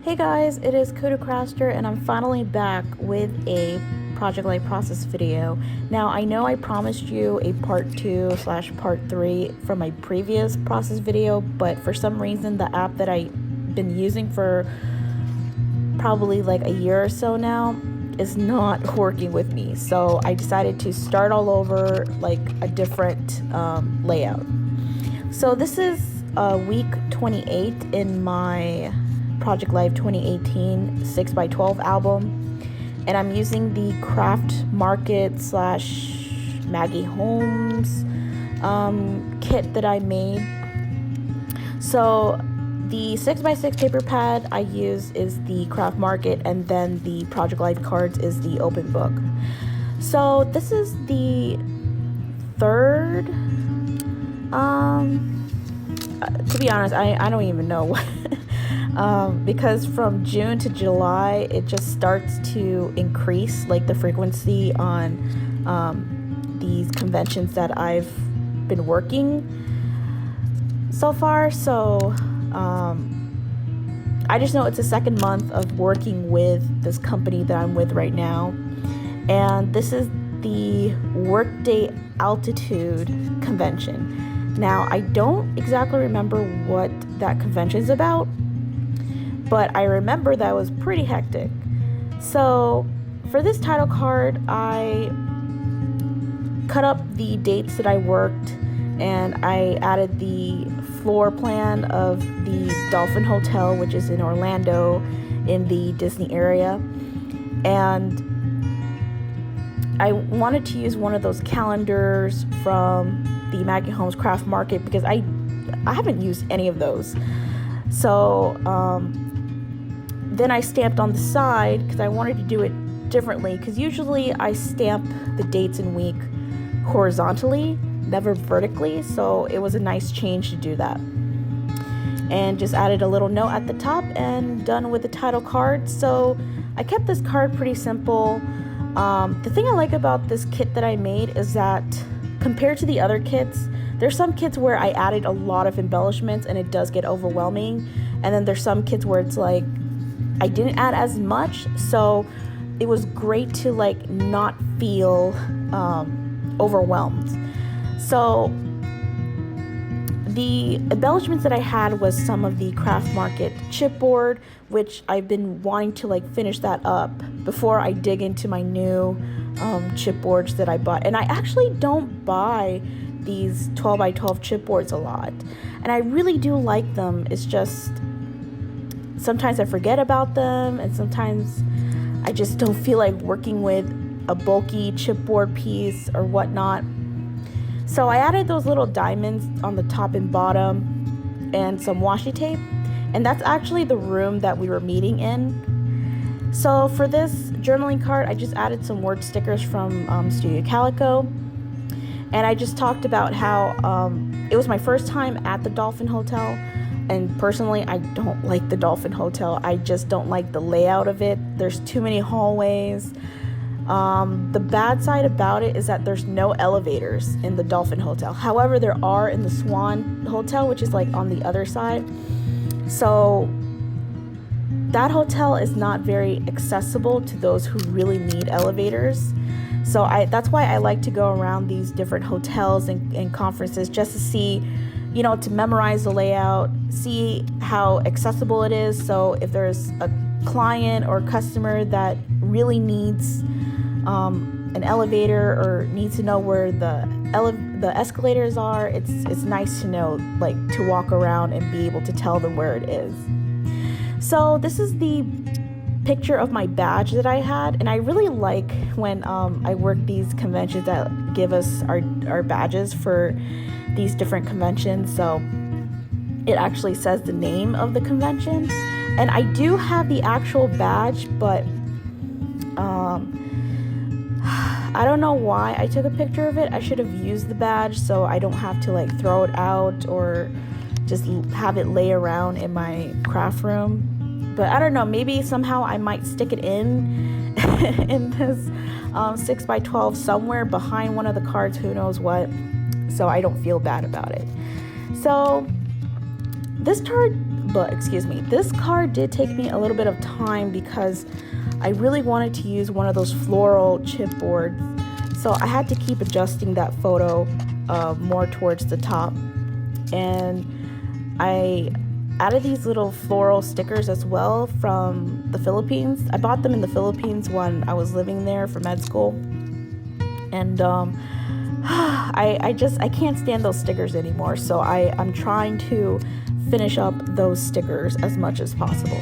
Hey guys, it is Kudacraster and I'm finally back with a Project Light Process video. Now I know I promised you a part 2 slash part 3 from my previous process video, but for some reason the app that I've been using for probably like a year or so now is not working with me. So I decided to start all over, like a different layout. So this is week 28 in my Project Life 2018 6x12 album, and I'm using the Craft Market / Maggie Holmes kit that I made. So the 6x6 paper pad I use is the Craft Market, and then the Project Life cards is the open book. So this is the third, to be honest, I don't even know because from June to July it just starts to increase, like the frequency on these conventions that I've been working so far. So I just know it's the second month of working with this company that I'm with right now, and this is the Workday Altitude convention. Now, I don't exactly remember what that convention is about, but I remember that was pretty hectic. So for this title card, I cut up the dates that I worked, and I added the floor plan of the Dolphin Hotel, which is in Orlando in the Disney area. And I wanted to use one of those calendars from the Maggie Holmes Craft Market because I haven't used any of those. So then I stamped on the side because I wanted to do it differently, because usually I stamp the dates in week horizontally, never vertically. So it was a nice change to do that. And just added a little note at the top and done with the title card. So I kept this card pretty simple. The thing I like about this kit that I made is that compared to the other kits, there's some kits where I added a lot of embellishments and it does get overwhelming. And then there's some kits where it's like I didn't add as much. So it was great to like not feel overwhelmed. So the embellishments that I had was some of the Craft Market chipboard, which I've been wanting to like finish that up before I dig into my new chipboards that I bought. And I actually don't buy these 12x12 chipboards a lot, and I really do like them. It's just sometimes I forget about them, and sometimes I just don't feel like working with a bulky chipboard piece or whatnot. So I added those little diamonds on the top and bottom and some washi tape, and that's actually the room that we were meeting in. So for this journaling card, I just added some word stickers from Studio Calico, and I just talked about how it was my first time at the Dolphin Hotel, and personally I don't like the Dolphin Hotel. I just don't like the layout of it. There's too many hallways. The bad side about it is that there's no elevators in the Dolphin Hotel. However, there are in the Swan Hotel, which is like on the other side. So that hotel is not very accessible to those who really need elevators. So that's why I like to go around these different hotels and conferences just to see, to memorize the layout, see how accessible it is. So if there's a client or customer that really needs an elevator or needs to know where the escalators are, it's nice to know, like, to walk around and be able to tell them where it is. So this is the picture of my badge that I had, and I really like when I work these conventions that give us our badges for these different conventions. So it actually says the name of the convention, and I do have the actual badge, but I don't know why I took a picture of it. I should have used the badge so I don't have to like throw it out or just have it lay around in my craft room. But I don't know, maybe somehow I might stick it in in this 6x12 somewhere behind one of the cards, who knows what, so I don't feel bad about it. So this card did take me a little bit of time because I really wanted to use one of those floral chipboards. So I had to keep adjusting that photo more towards the top. And I added these little floral stickers as well from the Philippines. I bought them in the Philippines when I was living there for med school. And I can't stand those stickers anymore. So I'm trying to finish up those stickers as much as possible.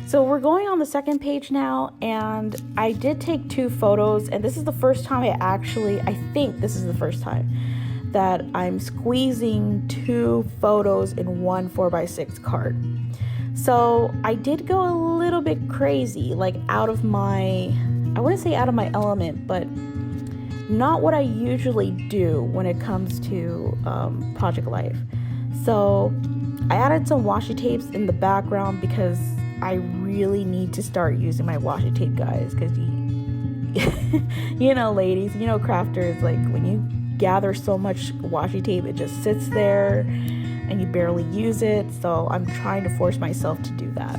So we're going on the second page now, and I did take 2 photos, and this is the first time I think this is the first time that I'm squeezing 2 photos in one 4x6 card. So I did go a little bit crazy, like I wouldn't say out of my element, but not what I usually do when it comes to Project Life. So I added some washi tapes in the background because I really need to start using my washi tape, guys, because you know, ladies, you know, crafters, like when you gather so much washi tape, it just sits there and you barely use it. So I'm trying to force myself to do that.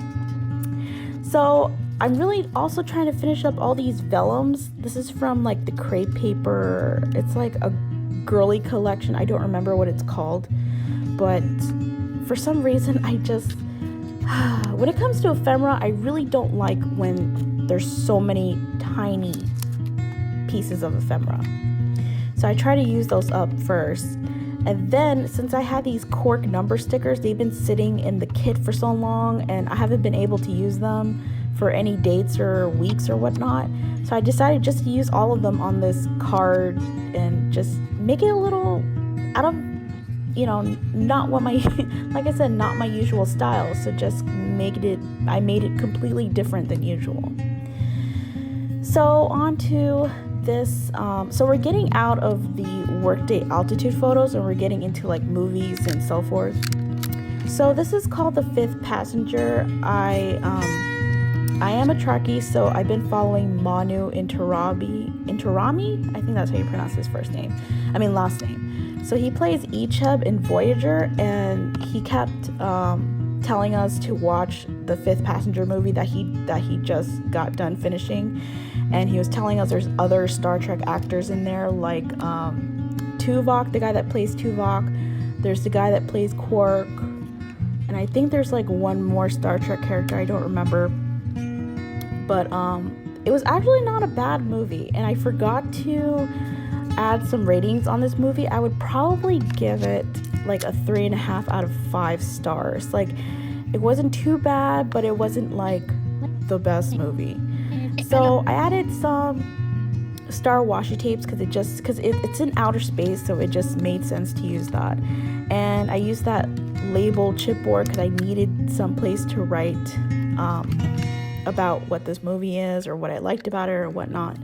So I'm really also trying to finish up all these vellums. This is from like the crepe paper. It's like a girly collection. I don't remember what it's called, but for some reason when it comes to ephemera, I really don't like when there's so many tiny pieces of ephemera. So I try to use those up first. And then since I had these cork number stickers, they've been sitting in the kit for so long and I haven't been able to use them for any dates or weeks or whatnot. So I decided just to use all of them on this card and just make it a little out of, you know, not what my, like I said, not my usual style. So just I made it completely different than usual. So on to this, so we're getting out of the workday altitude photos and we're getting into like movies and so forth. So this is called The Fifth Passenger. I am a Trekkie, so I've been following Manu Intirami. I think that's how you pronounce his last name. So he plays Icheb in Voyager, and he kept telling us to watch the Fifth Passenger movie that he just got done finishing. And he was telling us there's other Star Trek actors in there, like Tuvok, the guy that plays Tuvok. There's the guy that plays Quark. And I think there's like one more Star Trek character, I don't remember. But it was actually not a bad movie. And I forgot to add some ratings on this movie. I would probably give it like a 3.5 out of 5 stars. Like, it wasn't too bad, but it wasn't like the best movie. So I added some star washi tapes because it's in outer space, so it just made sense to use that. And I used that label chipboard because I needed some place to write about what this movie is or what I liked about it or whatnot.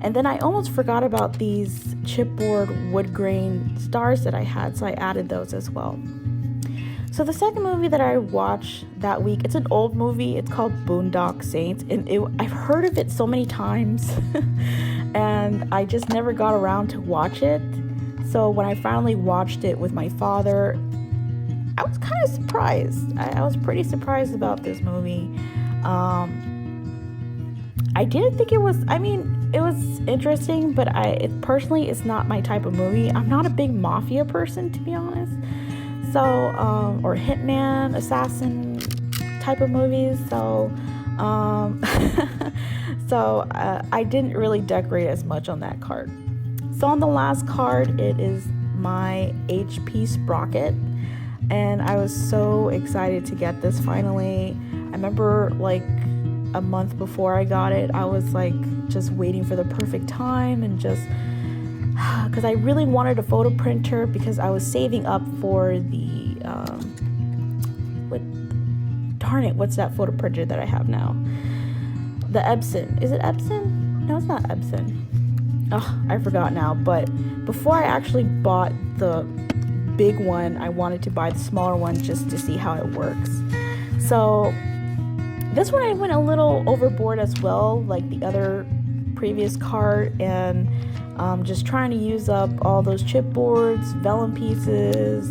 And then I almost forgot about these chipboard wood grain stars that I had, so I added those as well. So the second movie that I watched that week, it's an old movie. It's called Boondock Saints, and I've heard of it so many times, and I just never got around to watch it. So when I finally watched it with my father, I was kind of surprised. I was pretty surprised about this movie. I didn't think it was, it was interesting, but personally, it's not my type of movie. I'm not a big mafia person, to be honest. So, or hitman, assassin type of movies. So, I didn't really decorate as much on that card. So on the last card, it is my HP Sprocket. And I was so excited to get this finally. I remember like a month before I got it, I was like just waiting for the perfect time and just because I really wanted a photo printer because I was saving up for the what's that photo printer that I have now? The Epson. Is it Epson? No, it's not Epson. Oh, I forgot now. But before I actually bought the big one, I wanted to buy the smaller one just to see how it works. So this one I went a little overboard as well, like the other previous card, and just trying to use up all those chipboards, vellum pieces,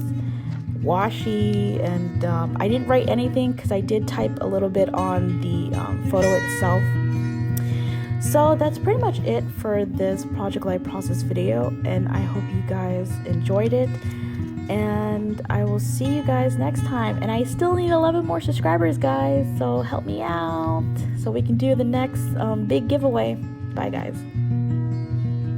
washy, and I didn't write anything because I did type a little bit on the photo itself. So that's pretty much it for this Project Light Process video, and I hope you guys enjoyed it, and I will see you guys next time. And I still need 11 more subscribers, guys, so help me out so we can do the next big giveaway. Bye, guys.